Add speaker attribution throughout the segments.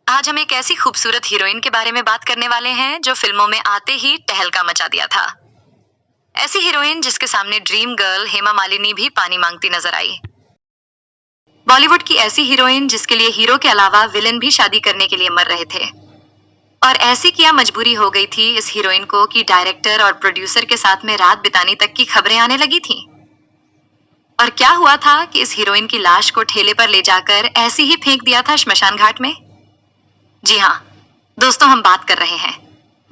Speaker 1: आज हम एक ऐसी खूबसूरत हीरोइन के बारे में बात करने वाले हैं जो फिल्मों में आते ही टहलका मचा दिया था। ऐसी हीरोइन जिसके सामने ड्रीम गर्ल हेमा मालिनी भी पानी मांगती नजर आई। बॉलीवुड की ऐसी हीरोइन जिसके लिए हीरो के अलावा विलेन भी शादी करने के लिए मर रहे थे। और ऐसी क्या मजबूरी हो गई थी इस हीरोइन को कि डायरेक्टर और प्रोड्यूसर के साथ में रात बिताने तक की खबरें आने लगी थी। और क्या हुआ था कि इस हीरोइन की लाश को ठेले पर ले जाकर ऐसे ही फेंक दिया था श्मशान घाट में। जी हाँ दोस्तों, हम बात कर रहे हैं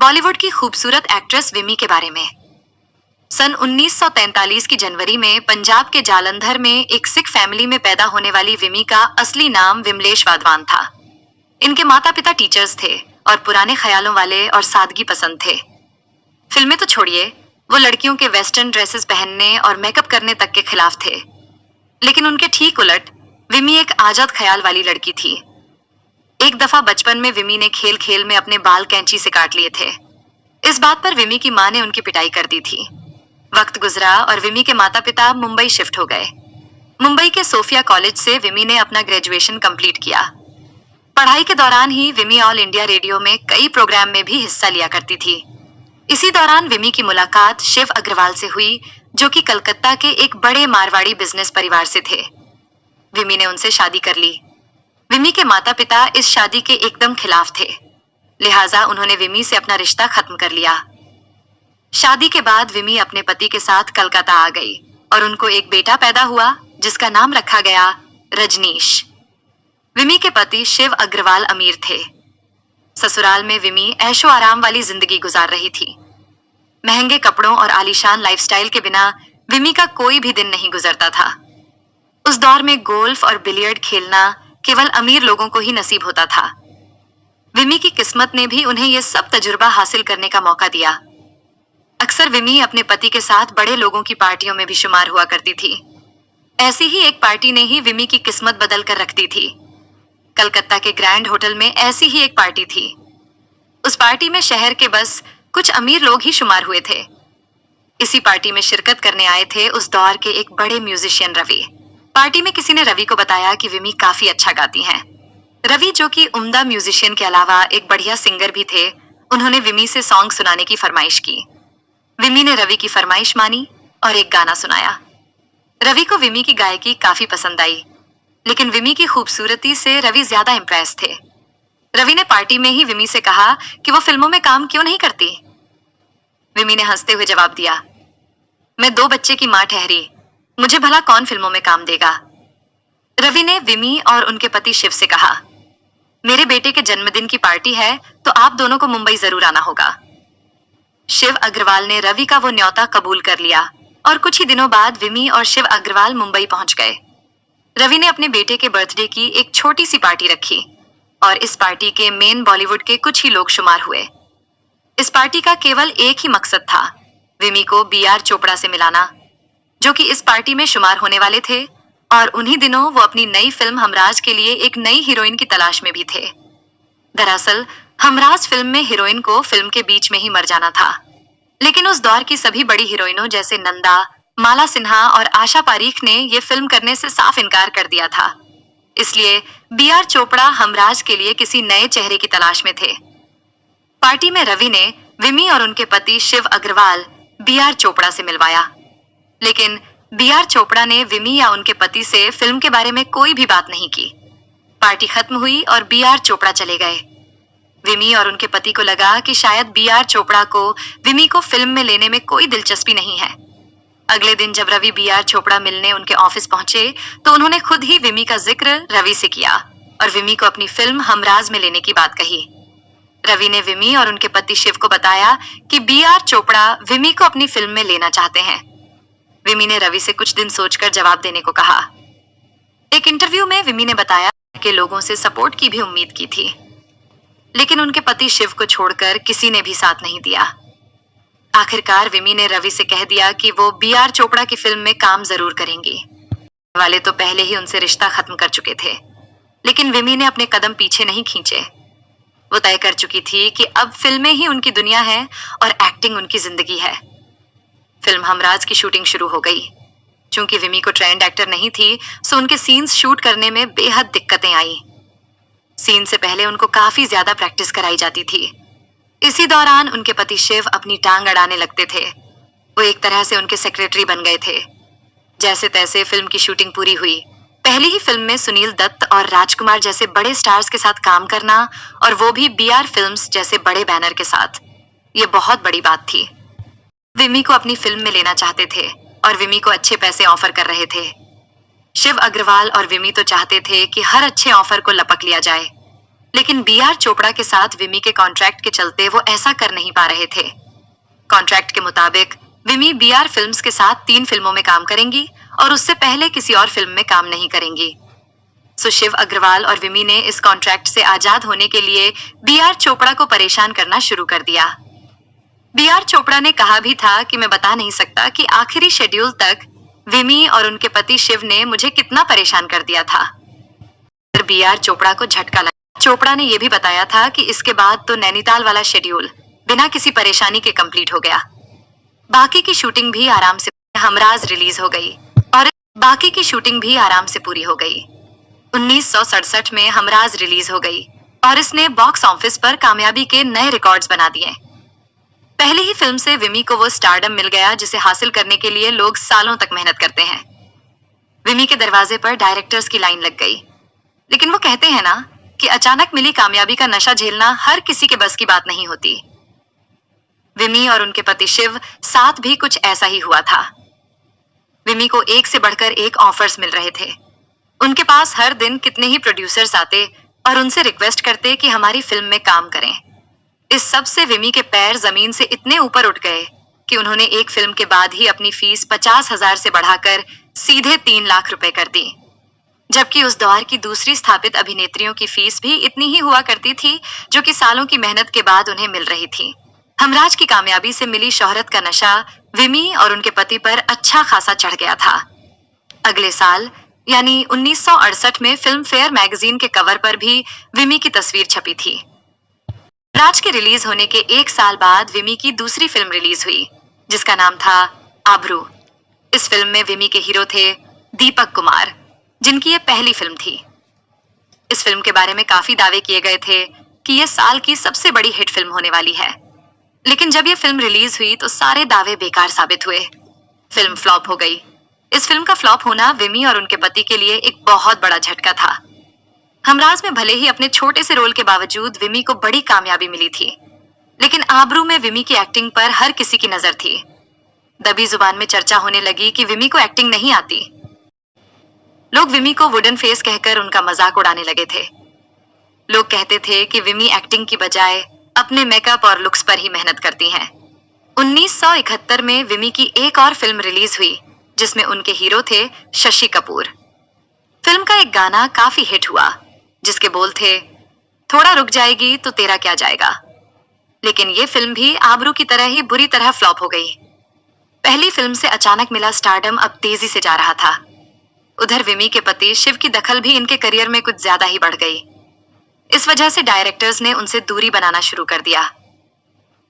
Speaker 1: बॉलीवुड की खूबसूरत एक्ट्रेस विमी के बारे में। सन 1943 की जनवरी में पंजाब के जालंधर में एक सिख फैमिली में पैदा होने वाली विमी का असली नाम विमलेश वाधवान था। इनके माता पिता टीचर्स थे और पुराने ख्यालों वाले और सादगी पसंद थे। फिल्में तो छोड़िए, वो लड़कियों के वेस्टर्न ड्रेसेस पहनने और मेकअप करने तक के खिलाफ थे। लेकिन उनके ठीक उलट विमी एक आजाद ख्याल वाली लड़की थी। एक दफा बचपन में विमी ने खेल खेल में अपने बाल कैंची से काट लिए थे। इस बात पर विमी की मां ने उनकी पिटाई कर दी थी। वक्त गुजरा और विमी के माता पिता मुंबई शिफ्ट हो गए। मुंबई के सोफिया कॉलेज से विमी ने अपना ग्रेजुएशन कंप्लीट किया। पढ़ाई के दौरान ही विमी ऑल इंडिया रेडियो में कई प्रोग्राम में भी हिस्सा लिया करती थी। इसी दौरान विमी की मुलाकात शिव अग्रवाल से हुई, जो कि कलकत्ता के एक बड़े मारवाड़ी बिजनेस परिवार से थे। विमी ने उनसे शादी कर ली। विमी के माता पिता इस शादी के एकदम खिलाफ थे, लिहाजा उन्होंने विमी से अपना रिश्ता खत्म कर लिया। शादी के बाद विमी अपने पति के साथ कलकत्ता आ गई और उनको एक बेटा पैदा हुआ जिसका नाम रखा गया रजनीश। विमी के पति शिव अग्रवाल अमीर थे। ससुराल में विमी ऐशो आराम वाली जिंदगी गुजार रही थी। महंगे कपड़ों और आलीशान लाइफस्टाइल के बिना विमी का कोई भी दिन नहीं गुजरता था। उस दौर में गोल्फ और बिलियर्ड खेलना केवल अमीर लोगों को ही नसीब होता था। विमी की किस्मत ने भी उन्हें यह सब तजुर्बा हासिल करने का मौका दिया। अक्सर विमी अपने पति के साथ बड़े लोगों की पार्टियों में भी शुमार हुआ करती थी। ऐसी ही एक पार्टी ने ही विमी की किस्मत बदल कर रख दी थी। कलकत्ता के ग्रैंड होटल में ऐसी ही एक पार्टी थी। उस पार्टी में शहर के बस कुछ अमीर लोग ही शुमार हुए थे। इसी पार्टी में शिरकत करने आए थे उस दौर के एक बड़े म्यूजिशियन रवि। पार्टी में किसी ने रवि को बताया कि विमी काफी अच्छा गाती हैं। रवि, जो कि उम्दा म्यूजिशियन के अलावा एक बढ़िया सिंगर भी थे, उन्होंने विमी से सॉन्ग सुनाने की फरमाइश की। विमी ने रवि की फरमाइश मानी और एक गाना सुनाया। रवि को विमी की गायकी काफी पसंद आई, लेकिन विमी की खूबसूरती से रवि ज्यादा इम्प्रेस थे। रवि ने पार्टी में ही विमी से कहा कि वो फिल्मों में काम क्यों नहीं करती। विमी ने हंसते हुए जवाब दिया, मैं 2 बच्चे की मां ठहरी, मुझे भला कौन फिल्मों में काम देगा। रवि ने विमी और उनके पति शिव से कहा, मेरे बेटे के जन्मदिन की पार्टी है तो आप दोनों को मुंबई जरूर आना होगा। शिव अग्रवाल ने रवि का वो न्योता कबूल कर लिया और कुछ ही दिनों बाद विमी और शिव अग्रवाल मुंबई पहुंच गए। रवि ने अपने बेटे के बर्थडे की एक छोटी सी पार्टी रखी और इस पार्टी के मेन बॉलीवुड के कुछ ही लोग शुमार हुए। इस पार्टी का केवल एक ही मकसद था, विमी को बी.आर. चोपड़ा से मिलाना, जो कि इस पार्टी में शुमार होने वाले थे। और उन्हीं दिनों वो अपनी नई फिल्म हमराज के लिए एक नई हीरोइन की तलाश में भी थे। दरअसल हमराज फिल्म में हीरोइन को फिल्म के बीच में ही मर जाना था, लेकिन उस दौर की सभी बड़ी हीरोइनों जैसे नंदा, माला सिन्हा और आशा पारीख ने ये फिल्म करने से साफ इनकार कर दिया था। इसलिए बी.आर. चोपड़ा हमराज के लिए किसी नए चेहरे की तलाश में थे। पार्टी में रवि ने विमी और उनके पति शिव अग्रवाल बी.आर. चोपड़ा से मिलवाया, लेकिन बी.आर. चोपड़ा ने विमी या उनके पति से फिल्म के बारे में कोई भी बात नहीं की। पार्टी खत्म हुई और बी.आर. चोपड़ा चले गए। विमी और उनके पति को लगा कि शायद बी.आर. चोपड़ा को विमी को फिल्म में लेने में कोई दिलचस्पी नहीं है। अगले दिन जब रवि बी.आर. चोपड़ा मिलने उनके ऑफिस पहुंचे तो उन्होंने खुद ही विमी का जिक्र रवि से किया और विमी को अपनी फिल्म हमराज में लेने की बात कही। रवि ने विमी और उनके पति शिव को बताया कि बी.आर. चोपड़ा विमी को अपनी फिल्म में लेना चाहते हैं। विमी ने रवि से कुछ दिन सोचकर जवाब देने को कहा। एक इंटरव्यू में विमी ने बताया कि लोगों से सपोर्ट की भी उम्मीद की थी, लेकिन उनके पति शिव को छोड़कर किसी ने भी साथ नहीं दिया। आखिरकार विमी ने रवि से कह दिया कि वो बी.आर. चोपड़ा की फिल्म में काम जरूर करेंगी। वाले तो पहले ही उनसे रिश्ता खत्म कर चुके थे, लेकिन विमी ने अपने कदम पीछे नहीं खींचे। वो तय कर चुकी थी कि अब फिल्में ही उनकी दुनिया है और एक्टिंग उनकी जिंदगी है। फिल्म हमराज की शूटिंग शुरू हो गई। चूंकि विमी को ट्रेंड एक्टर नहीं थी, सो उनके सीन्स शूट करने में बेहद दिक्कतें आई। सीन से पहले उनको काफी ज्यादा प्रैक्टिस कराई जाती थी। इसी दौरान उनके पति शिव अपनी टांग अड़ाने लगते थे। वो एक तरह से उनके सेक्रेटरी बन गए थे। जैसे तैसे फिल्म की शूटिंग पूरी हुई। पहली ही फिल्म में सुनील दत्त और राजकुमार जैसे बड़े स्टार्स के साथ काम करना, और वो भी बीआर फिल्म्स जैसे बड़े बैनर के साथ, ये बहुत बड़ी बात थी। विमी को अपनी फिल्म में लेना चाहते थे और विमी को अच्छे पैसे ऑफर कर रहे थे। शिव अग्रवाल और विमी तो चाहते थे कि हर अच्छे ऑफर को लपक लिया जाए, लेकिन बीआर चोपड़ा के साथ विमी के कॉन्ट्रैक्ट के चलते वो ऐसा कर नहीं पा रहे थे। कॉन्ट्रैक्ट के मुताबिक विमी बीआर फिल्म्स के साथ 3 फिल्मों में काम करेंगी और उससे पहले किसी और फिल्म में काम नहीं करेंगी। सो शिव अग्रवाल और विमी ने इस कॉन्ट्रैक्ट से आजाद होने के लिए बीआर चोपड़ा को परेशान करना शुरू कर दिया। बीआर चोपड़ा ने कहा भी था कि मैं बता नहीं सकता कि आखिरी शेड्यूल तक विमी और उनके पति शिव ने मुझे कितना परेशान कर दिया था। पर बीआर चोपड़ा को झटका लगा। चोपड़ा ने यह भी बताया था कि इसके बाद तो नैनीताल वाला शेड्यूल बिना किसी परेशानी के कंप्लीट हो गया। बाकी की शूटिंग भी आराम से हमराज रिलीज हो गई और बाकी की शूटिंग भी आराम से पूरी हो गई। 1967 में हमराज रिलीज हो गई और इसने बॉक्स ऑफिस पर कामयाबी के नए रिकॉर्ड्स बना दिए। पहली ही फिल्म से विमी को वो स्टारडम मिल गया जिसे हासिल करने के लिए लोग सालों तक मेहनत करते हैं। विमी के दरवाजे पर डायरेक्टर्स की लाइन लग गई, लेकिन वो कहते हैं ना कि अचानक मिली कामयाबी का नशा झेलना हर किसी के बस की बात नहीं होती। विमी और उनके पति शिव साथ भी कुछ ऐसा ही हुआ था। विमी को एक से बढ़कर एक ऑफर्स मिल रहे थे। उनके पास हर दिन कितने ही प्रोड्यूसर्स आते और उनसे रिक्वेस्ट करते कि हमारी फिल्म में काम करें। इस सब से विमी के पैर जमीन से इतने ऊपर उठ गए कि उन्होंने एक फिल्म के बाद ही अपनी फीस 50,000 से बढ़ाकर सीधे 3 लाख रुपए कर दी, जबकि उस दौर की दूसरी स्थापित अभिनेत्रियों की फीस भी इतनी ही हुआ करती थी, जो कि सालों की मेहनत के बाद उन्हें मिल रही थी। हमराज की कामयाबी से मिली शोहरत का नशा विमी और उनके पति पर अच्छा खासा चढ़ गया था। अगले साल यानी 1968 में फिल्म फेयर मैगजीन के कवर पर भी विमी की तस्वीर छपी थी। राज के रिलीज होने के 1 साल बाद विमी की दूसरी फिल्म रिलीज हुई, जिसका नाम था आबरू। इस फिल्म में विमी के हीरो थे दीपक कुमार, जिनकी ये पहली फिल्म थी। इस फिल्म के बारे में काफी दावे किए गए थे कि ये साल की सबसे बड़ी हिट फिल्म होने वाली है, लेकिन जब ये फिल्म रिलीज हुई तो सारे दावे बेकार साबित हुए। फिल्म फ्लॉप हो गई। इस फिल्म का फ्लॉप होना विमी और उनके पति के लिए एक बहुत बड़ा झटका था। हमराज में भले ही अपने छोटे से रोल के बावजूद विमी को बड़ी कामयाबी मिली थी, लेकिन आबरू में विमी की एक्टिंग पर हर किसी की नजर थी। दबी जुबान में चर्चा होने लगी कि विमी को एक्टिंग नहीं आती। लोग विमी को वुडन फेस कहकर उनका मजाक उड़ाने लगे थे। लोग कहते थे कि विमी एक्टिंग की बजाय अपने मेकअप और लुक्स पर ही मेहनत करती हैं। 1971 में विमी की एक और फिल्म रिलीज हुई, जिसमें उनके हीरो थे शशि कपूर। फिल्म का एक गाना काफी हिट हुआ, जिसके बोल थे, थोड़ा रुक जाएगी तो तेरा क्या जाएगा। लेकिन ये फिल्म भी आबरू की तरह ही बुरी तरह फ्लॉप हो गई। पहली फिल्म से अचानक मिला स्टारडम अब तेजी से जा रहा था। उधर विमी के पति शिव की दखल भी इनके करियर में कुछ ज्यादा ही बढ़ गई। इस वजह से डायरेक्टर्स ने उनसे दूरी बनाना शुरू कर दिया।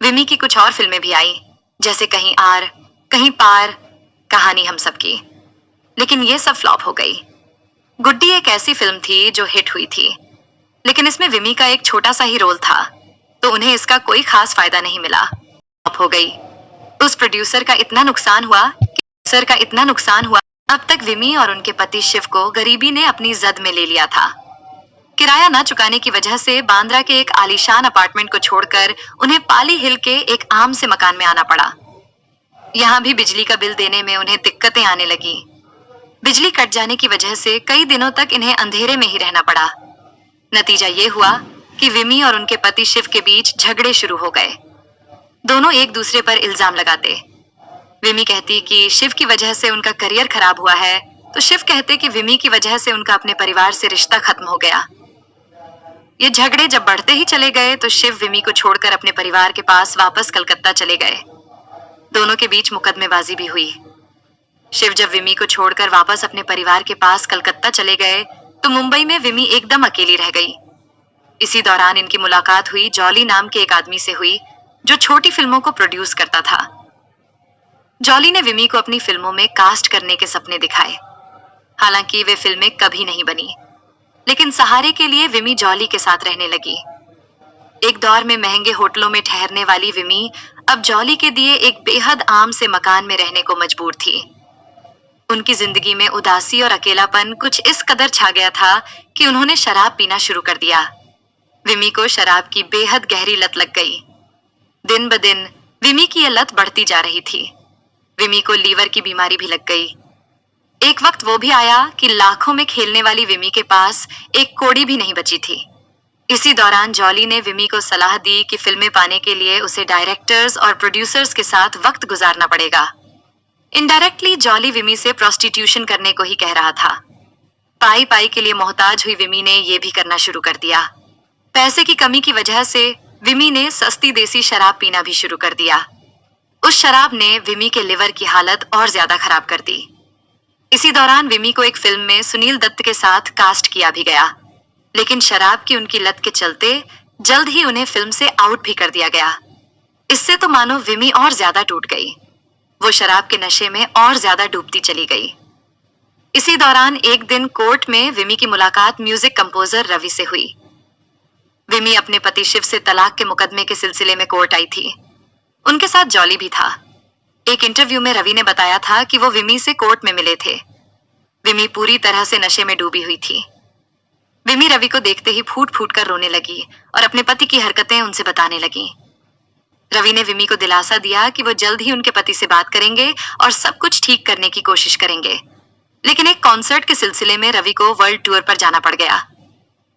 Speaker 1: विमी की कुछ और फिल्में भी आई, जैसे कहीं आर, कहीं पार, कहानी हम सबकी, लेकिन ये सब फ्लॉप हो गई। गुड्डी एक ऐसी फिल्म थी जो हिट हुई थी, लेकिन इसमें विमी का एक छोटा सा ही रोल था, तो उन्हें इसका कोई खास फायदा नहीं मिला, फ्लॉप हो गई। उस प्रोड्यूसर का इतना नुकसान हुआ अब तक विमी और उनके पति शिव को गरीबी ने अपनी जद में ले लिया था। किराया न चुकाने की वजह से बांद्रा के एक आलीशान अपार्टमेंट को छोड़कर उन्हें पाली हिल के एक आम से मकान में आना पड़ा। यहाँ भी बिजली का बिल देने में उन्हें दिक्कतें आने लगी। बिजली कट जाने की वजह से कई दिनों तक इन्हें अंधेरे में ही रहना पड़ा। नतीजा ये हुआ कि विमी और उनके पति शिव के बीच झगड़े शुरू हो गए। दोनों एक दूसरे पर इल्जाम लगाते। विमी कहती कि शिव की वजह से उनका करियर खराब हुआ है, तो शिव कहते कि विमी की वजह से उनका अपने परिवार से रिश्ता खत्म हो गया। ये झगड़े जब बढ़ते ही चले गए तो शिव विमी को छोड़कर अपने परिवार के पास वापस कलकत्ता चले गए। दोनों के बीच मुकदमेबाजी भी हुई। शिव जब विमी को छोड़कर वापस अपने परिवार के पास कलकत्ता चले गए तो मुंबई में विमी एकदम अकेली रह गई। इसी दौरान इनकी मुलाकात हुई जॉली नाम के एक आदमी से हुई, जो छोटी फिल्मों को प्रोड्यूस करता था। जॉली ने विमी को अपनी फिल्मों में कास्ट करने के सपने दिखाए, हालांकि वे फिल्में कभी नहीं बनी। लेकिन सहारे के लिए विमी जॉली के साथ रहने लगी। एक दौर में महंगे होटलों में ठहरने वाली विमी अब जॉली के दिए एक बेहद आम से मकान में रहने को मजबूर थी। उनकी जिंदगी में उदासी और अकेलापन कुछ इस कदर छा गया था कि उन्होंने शराब पीना शुरू कर दिया। विमी को शराब की बेहद गहरी लत लग गई। दिन ब दिन विमी की यह लत बढ़ती जा रही थी। विमी को लीवर की बीमारी भी लग गई। एक वक्त वो भी आया कि लाखों में खेलने वाली विमी के पास एक कौड़ी भी नहीं बची थी। इसी दौरान जॉली ने विमी को सलाह दी कि फिल्में पाने के लिए उसे डायरेक्टर्स और प्रोड्यूसर्स के साथ वक्त गुजारना पड़ेगा। इनडायरेक्टली जॉली विमी से प्रोस्टिट्यूशन करने को ही कह रहा था। पाई पाई के लिए मोहताज हुई विमी ने यह भी करना शुरू कर दिया। पैसे की कमी की वजह से विमी ने सस्ती देसी शराब पीना भी शुरू कर दिया। उस शराब ने विमी के लिवर की हालत और ज्यादा खराब कर दी। इसी दौरान विमी को एक फिल्म में सुनील दत्त के साथ कास्ट किया भी गया, लेकिन शराब की उनकी लत के चलते जल्द ही उन्हें फिल्म से आउट भी कर दिया गया। इससे तो मानो विमी और ज्यादा टूट गई। वो शराब के नशे में और ज्यादा डूबती चली गई। इसी दौरान एक दिन कोर्ट में विमी की मुलाकात म्यूजिक कंपोजर रवि से हुई। विमी अपने पति शिव से तलाक के मुकदमे के सिलसिले में कोर्ट आई थी। उनके साथ जॉली भी था। एक इंटरव्यू में रवि ने बताया था कि वो विमी से कोर्ट में मिले थे। विमी पूरी तरह से नशे में डूबी हुई थी। विमी रवि को देखते ही फूट फूट कर रोने लगी और अपने पति की हरकतें उनसे बताने लगी। रवि ने विमी को दिलासा दिया कि वो जल्द ही उनके पति से बात करेंगे और सब कुछ ठीक करने की कोशिश करेंगे। लेकिन एक कॉन्सर्ट के सिलसिले में रवि को वर्ल्ड टूर पर जाना पड़ गया।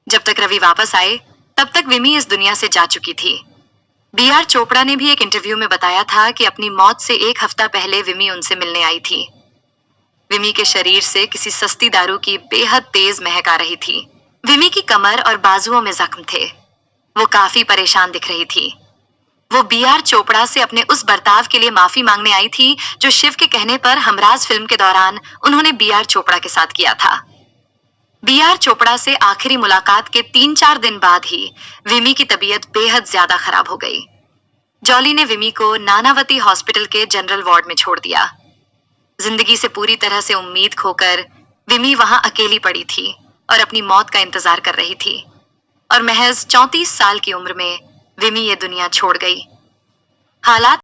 Speaker 1: जब तक रवि वापस आए तब तक विमी इस दुनिया से जा चुकी थी। बी.आर. चोपड़ा ने भी एक इंटरव्यू में बताया था कि अपनी मौत से एक हफ्ता पहले विमी उनसे मिलने आई थी। विमी के शरीर से किसी सस्ती दारू की बेहद तेज महक आ रही थी। विमी की कमर और बाजुओं में जख्म थे। वो काफी परेशान दिख रही थी। वो बी.आर. चोपड़ा से अपने उस बर्ताव के लिए माफी मांगने आई थी जो शिव के कहने पर हमराज फिल्म के दौरान उन्होंने बी.आर. चोपड़ा के साथ किया था। बी.आर. चोपड़ा से आखिरी मुलाकात के 3-4 दिन बाद ही विमी की तबीयत बेहद ज्यादा खराब हो गई। जॉली ने विमी को नानावती हॉस्पिटल के जनरल वार्ड में छोड़ दिया। जिंदगी से पूरी तरह से उम्मीद खोकर विमी वहां अकेली पड़ी थी और अपनी मौत का इंतजार कर रही थी। और महज 34 साल की उम्र में विमी ये दुनिया छोड़ गई। हालात